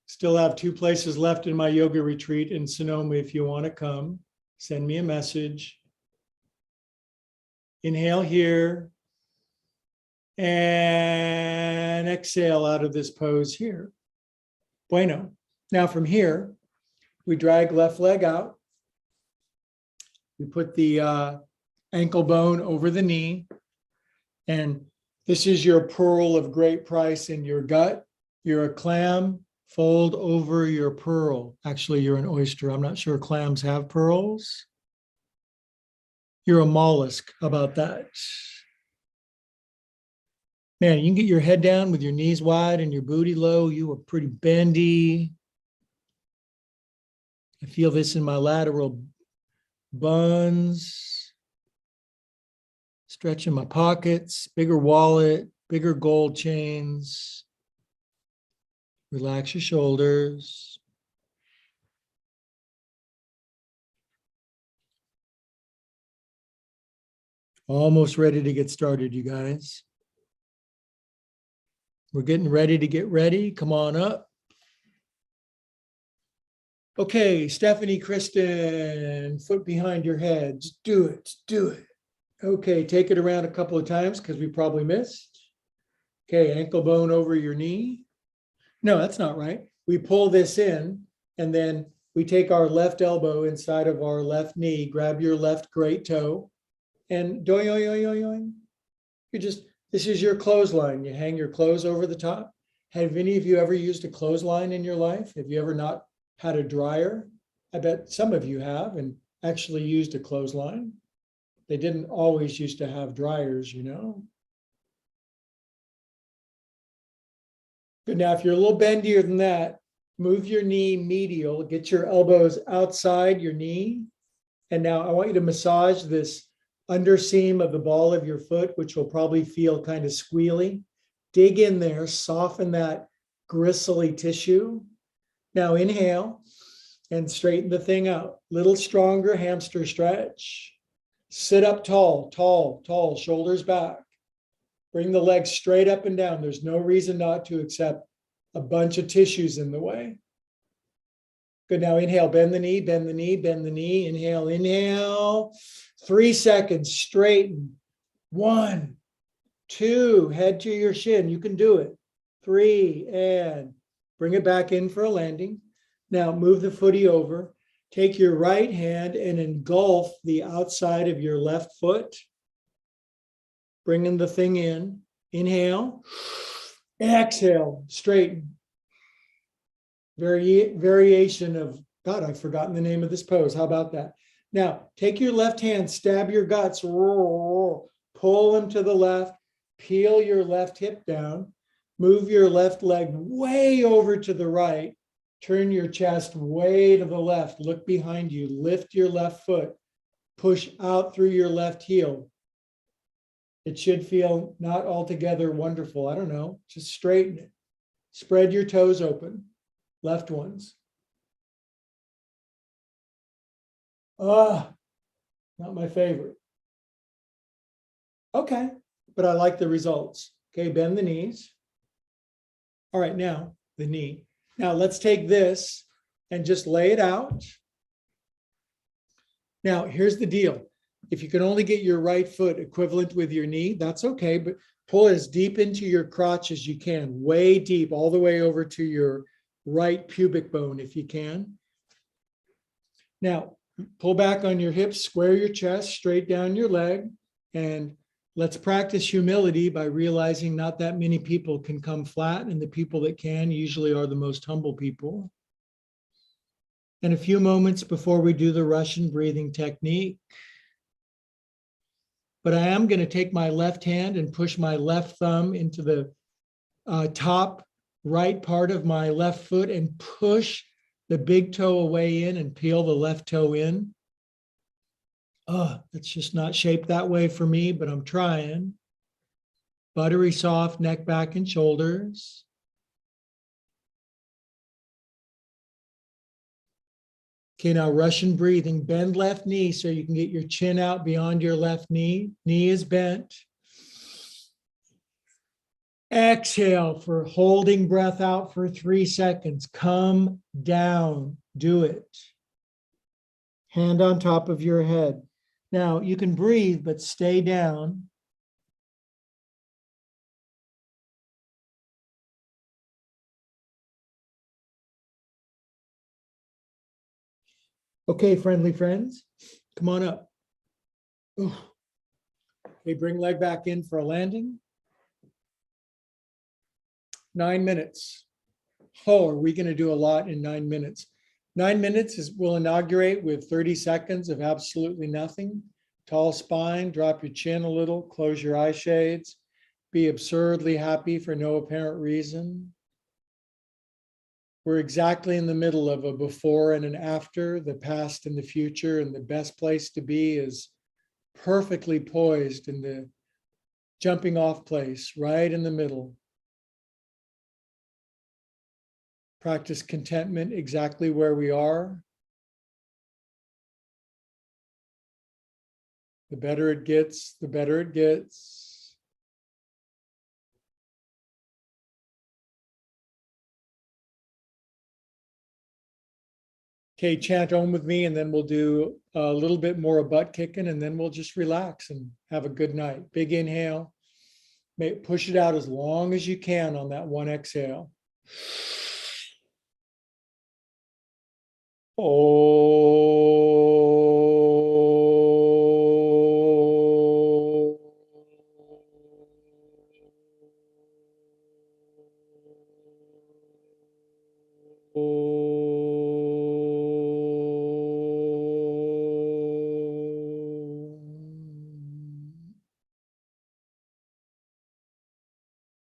Still have 2 places left in my yoga retreat in Sonoma. If you want to come, send me a message. Inhale here and exhale out of this pose here. Bueno. Now from here, we drag left leg out. We put the ankle bone over the knee. And this is your pearl of great price in your gut. You're a clam, fold over your pearl. Actually, you're an oyster. I'm not sure clams have pearls. You're a mollusk. How about that? Man, you can get your head down with your knees wide and your booty low. You are pretty bendy. I feel this in my lateral buns. Stretching my pockets, bigger wallet, bigger gold chains. Relax your shoulders. Almost ready to get started, you guys. We're getting ready to get ready. Come on up. Okay, Stephanie, Kristen, foot behind your head. Just do it, just do it. Okay, take it around a couple of times because we probably missed. Okay, ankle bone over your knee. No, that's not right. We pull this in and then we take our left elbow inside of our left knee, grab your left great toe and doing. This is your clothesline. You hang your clothes over the top. Have any of you ever used a clothesline in your life? Have you ever not had a dryer? I bet some of you have and actually used a clothesline. They didn't always used to have dryers, you know. Good. Now, if you're a little bendier than that, move your knee medial, get your elbows outside your knee. And now I want you to massage this underseam of the ball of your foot, which will probably feel kind of squealy. Dig in there, soften that gristly tissue. Now inhale and straighten the thing out. Little stronger hamster stretch. Sit up tall, shoulders back. Bring the legs straight up and down. There's no reason not to, except a bunch of tissues in the way. Good. Now inhale, bend the knee, bend the knee, bend the knee. Inhale. 3 seconds, straighten. 1, 2, head to your shin. You can do it. 3, and bring it back in for a landing. Now move the footy over. Take your right hand and engulf the outside of your left foot. Bringing the thing in. Inhale. Exhale, straighten. Variation of, God, I've forgotten the name of this pose. How about that? Now, take your left hand, stab your guts, pull them to the left, peel your left hip down, move your left leg way over to the right, turn your chest way to the left, look behind you, lift your left foot, push out through your left heel. It should feel not altogether wonderful. I don't know, just straighten it. Spread your toes open, left ones. Not my favorite. Okay, but I like the results. Okay, bend the knees. All right, now the knee. Now let's take this and just lay it out. Now, here's the deal. If you can only get your right foot equivalent with your knee, that's okay, but pull as deep into your crotch as you can, way deep, all the way over to your right pubic bone if you can. Now, pull back on your hips, square your chest, straight down your leg, and let's practice humility by realizing not that many people can come flat, and the people that can usually are the most humble people. And a few moments before we do the Russian breathing technique. But I am going to take my left hand and push my left thumb into the top right part of my left foot and push the big toe away in and peel the left toe in. Oh, it's just not shaped that way for me, but I'm trying. Buttery soft neck, back, and shoulders. Okay, now Russian breathing. Bend left knee so you can get your chin out beyond your left knee. Knee is bent. Exhale for holding breath out for 3 seconds. Come down. Do it. Hand on top of your head. Now you can breathe, but stay down. Okay, friendly friends, come on up. Okay, bring leg back in for a landing. 9 minutes. Oh, are we going to do a lot in 9 minutes? 9 minutes is we'll inaugurate with 30 seconds of absolutely nothing. Tall spine, drop your chin a little, close your eye shades, be absurdly happy for no apparent reason. We're exactly in the middle of a before and an after, the past and the future, and the best place to be is perfectly poised in the jumping off place, right in the middle. Practice contentment exactly where we are. The better it gets, the better it gets. Okay, chant Om with me, and then we'll do a little bit more of butt kicking, and then we'll just relax and have a good night. Big inhale. Push it out as long as you can on that one exhale.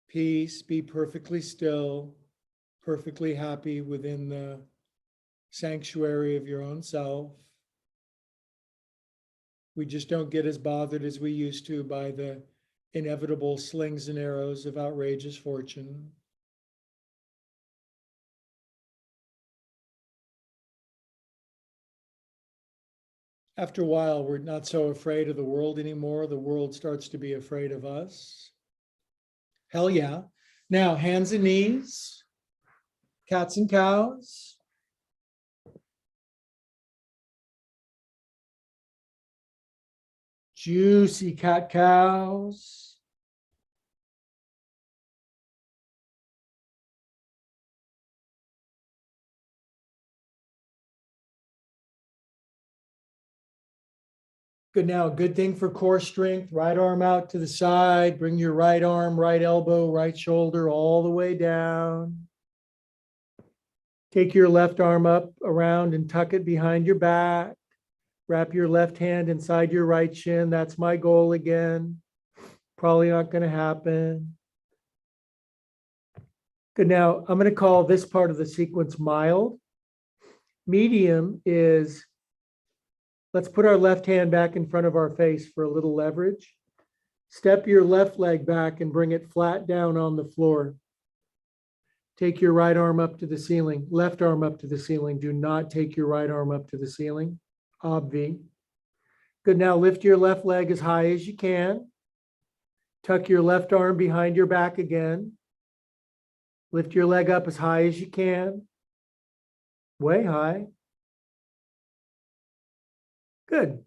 Peace, be perfectly still, perfectly happy within the sanctuary of your own self. We just don't get as bothered as we used to by the inevitable slings and arrows of outrageous fortune. After a while, we're not so afraid of the world anymore. The world starts to be afraid of us. Hell yeah. Now, hands and knees, cats and cows. Juicy cat cows. Good. Now, good thing for core strength. Right arm out to the side. Bring your right arm, right elbow, right shoulder all the way down. Take your left arm up around and tuck it behind your back. Wrap your left hand inside your right shin. That's my goal again. Probably not going to happen. Good. Now, I'm going to call this part of the sequence mild. Medium is, let's put our left hand back in front of our face for a little leverage. Step your left leg back and bring it flat down on the floor. Take your right arm up to the ceiling, left arm up to the ceiling. Do not take your right arm up to the ceiling. Obvi. Good. Now lift your left leg as high as you can. Tuck your left arm behind your back again. Lift your leg up as high as you can. Way high. Good.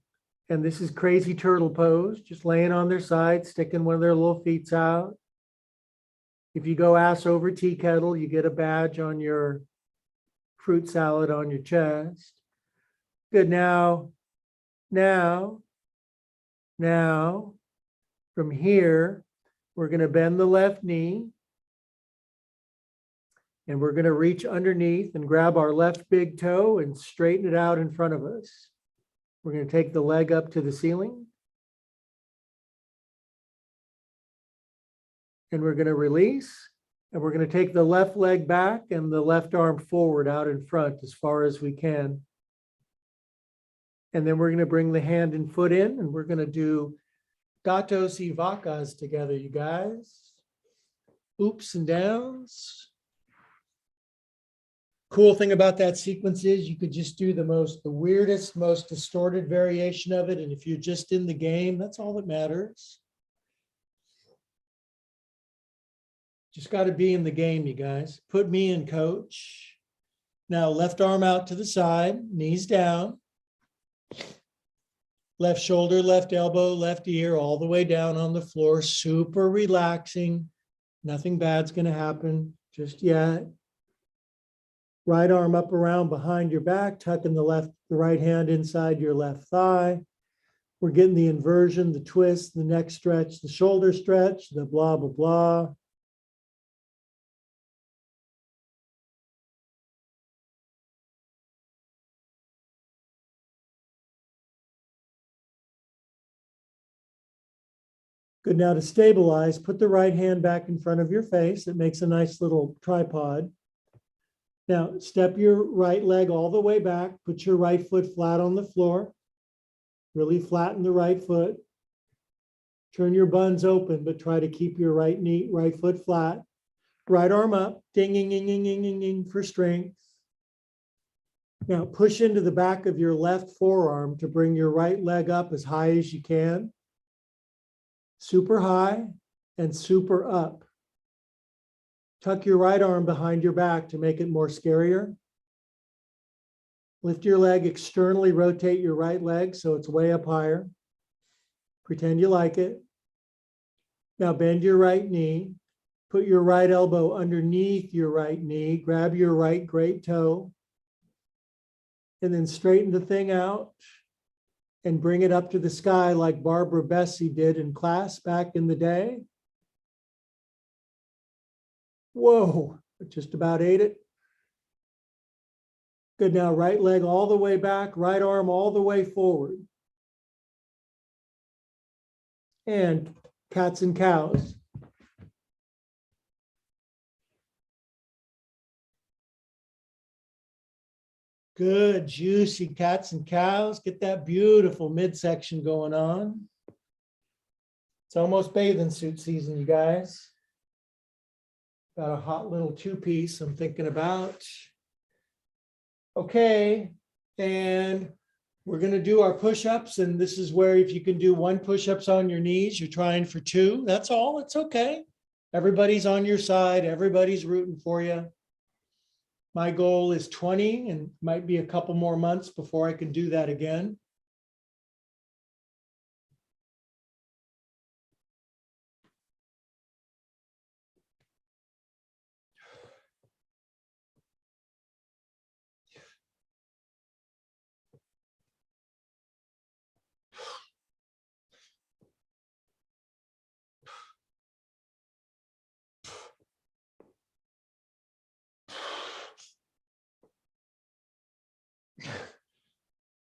And this is crazy turtle pose, just laying on their side, sticking one of their little feet out. If you go ass over tea kettle, you get a badge on your fruit salad on your chest. Good. Now, from here, we're going to bend the left knee. And we're going to reach underneath and grab our left big toe and straighten it out in front of us. We're going to take the leg up to the ceiling. And we're going to release. And we're going to take the left leg back and the left arm forward out in front as far as we can. And then we're going to bring the hand and foot in, and we're going to do gatos y vacas together, you guys. Oops and downs. Cool thing about that sequence is you could just do the weirdest, most distorted variation of it. And if you're just in the game, that's all that matters. Just got to be in the game, you guys. Put me in, coach. Now, left arm out to the side, knees down. Left shoulder, left elbow, left ear, all the way down on the floor. Super relaxing. Nothing bad's going to happen just yet. Right arm up around behind your back, tucking the right hand inside your left thigh. We're getting the inversion, the twist, the neck stretch, the shoulder stretch, the blah, blah, blah. Good. Now to stabilize, put the right hand back in front of your face. It makes a nice little tripod. Now, step your right leg all the way back. Put your right foot flat on the floor. Really flatten the right foot. Turn your buns open, but try to keep your right foot flat. Right arm up. Ding, ding, ding, ding, ding, ding, ding for strength. Now, push into the back of your left forearm to bring your right leg up as high as you can. Super high and super up. Tuck your right arm behind your back to make it more scarier. Lift your leg externally, rotate your right leg so it's way up higher. Pretend you like it. Now bend your right knee. Put your right elbow underneath your right knee. Grab your right great toe. And then straighten the thing out and bring it up to the sky like Barbara Bessey did in class back in the day. Whoa, just about ate it. Good. Now right leg all the way back, right arm all the way forward. And cats and cows. Good, juicy cats and cows. Get that beautiful midsection going on. It's almost bathing suit season, you guys. Got a hot little two-piece I'm thinking about. Okay, and we're going to do our push-ups, and this is where if you can do 1 push-ups on your knees, you're trying for 2. That's all. It's okay. Everybody's on your side. Everybody's rooting for you. My goal is 20, and might be a couple more months before I can do that again.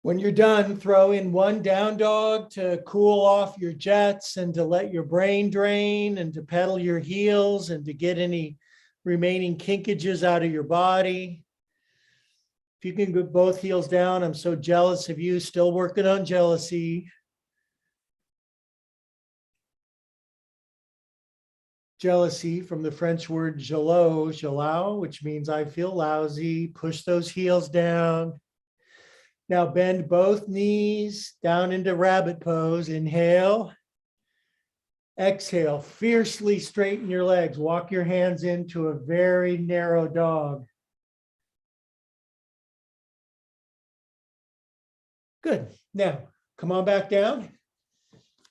When you're done, throw in 1 down dog to cool off your jets and to let your brain drain and to pedal your heels and to get any remaining kinkages out of your body. If you can get both heels down, I'm so jealous of you, still working on jealousy. Jealousy from the French word gelou, which means I feel lousy. Push those heels down. Now bend both knees down into rabbit pose. Inhale. Exhale. Fiercely straighten your legs. Walk your hands into a very narrow dog. Good. Now come on back down.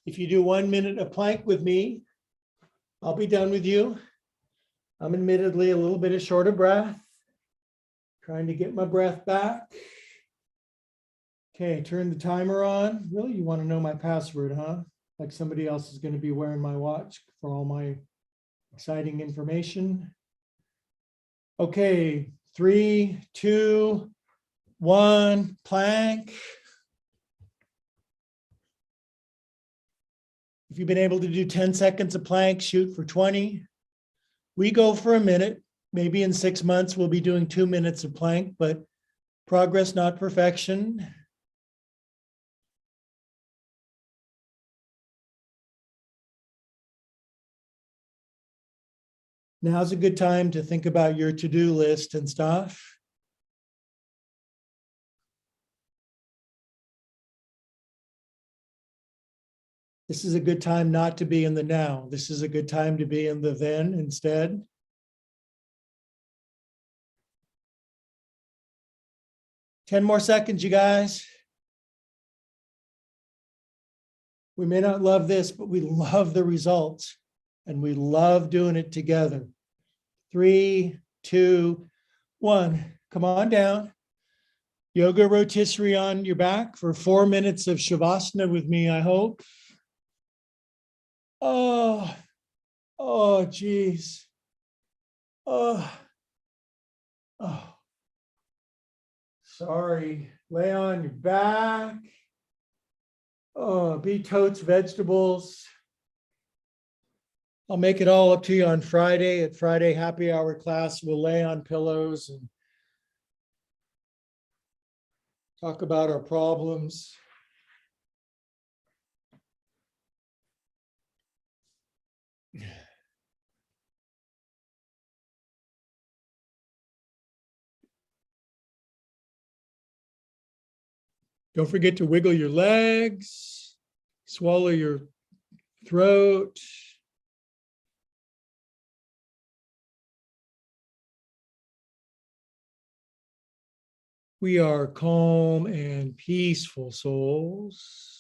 If you do 1 minute of plank with me, I'll be done with you. I'm admittedly a little bit of short of breath. Trying to get my breath back. Okay, turn the timer on. Really, you want to know my password, huh? Like somebody else is going to be wearing my watch for all my exciting information. Okay, 3, 2, 1, plank. If you've been able to do 10 seconds of plank, shoot for 20. We go for a minute. Maybe in 6 months, we'll be doing 2 minutes of plank, but progress, not perfection. Now's a good time to think about your to-do list and stuff. This is a good time not to be in the now. This is a good time to be in the then instead. Ten more seconds, you guys. We may not love this, but we love the results and we love doing it together. 3, 2, 1. Come on down. Yoga rotisserie on your back for 4 minutes of Shavasana with me, I hope. Oh, geez. Oh, sorry. Lay on your back. Oh, be totes vegetables. I'll make it all up to you on Friday. At Friday happy hour class, we'll lay on pillows and talk about our problems. Don't forget to wiggle your legs, swallow your throat. We are calm and peaceful souls.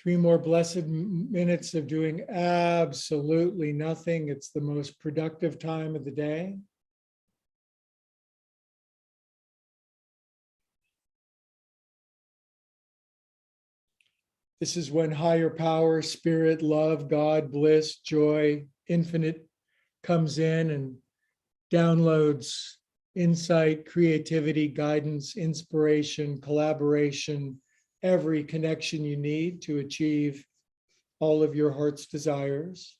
Three more blessed minutes of doing absolutely nothing. It's the most productive time of the day. This is when higher power, spirit, love, God, bliss, joy, infinite comes in and downloads insight, creativity, guidance, inspiration, collaboration, every connection you need to achieve all of your heart's desires.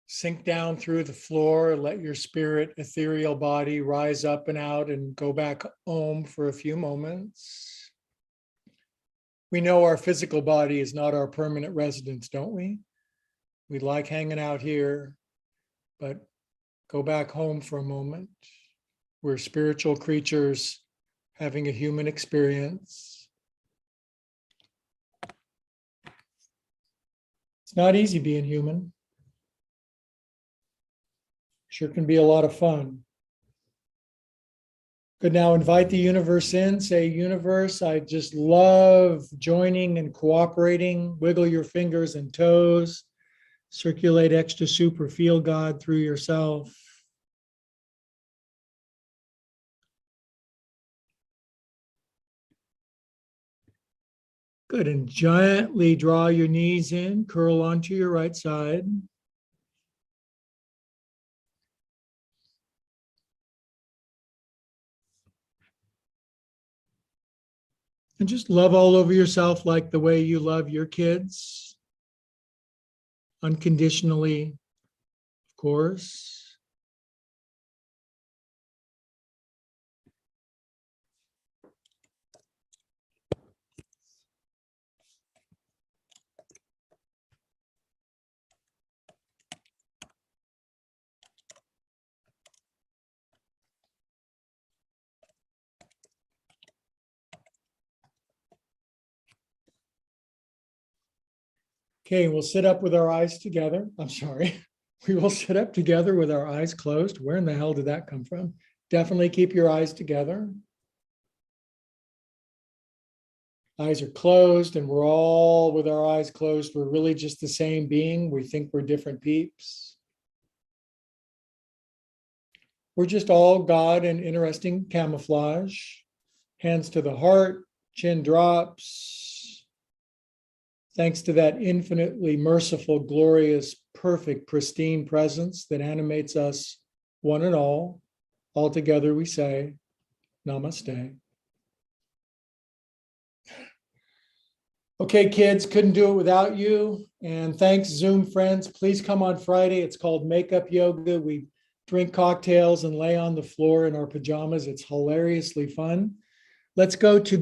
Sink down through the floor, let your spirit, ethereal body rise up and out and go back home for a few moments. We know our physical body is not our permanent residence, don't we? We like hanging out here, but go back home for a moment. We're spiritual creatures having a human experience. It's not easy being human. Sure can be a lot of fun. Good. Now invite the universe in. Say, universe, I just love joining and cooperating. Wiggle your fingers and toes. Circulate extra super feel God through yourself. Good. And gently draw your knees in, curl onto your right side. And just love all over yourself like the way you love your kids. Unconditionally, of course. Okay, we'll sit up with our eyes together. I'm sorry. We will sit up together with our eyes closed. Where in the hell did that come from? Definitely keep your eyes together. Eyes are closed, and we're all with our eyes closed. We're really just the same being. We think we're different peeps. We're just all God and interesting camouflage. Hands to the heart, chin drops. Thanks to that infinitely merciful, glorious, perfect, pristine presence that animates us, one and all together we say, Namaste. Okay, kids, couldn't do it without you. And thanks, Zoom friends. Please come on Friday. It's called Makeup Yoga. We drink cocktails and lay on the floor in our pajamas. It's hilariously fun. Let's go to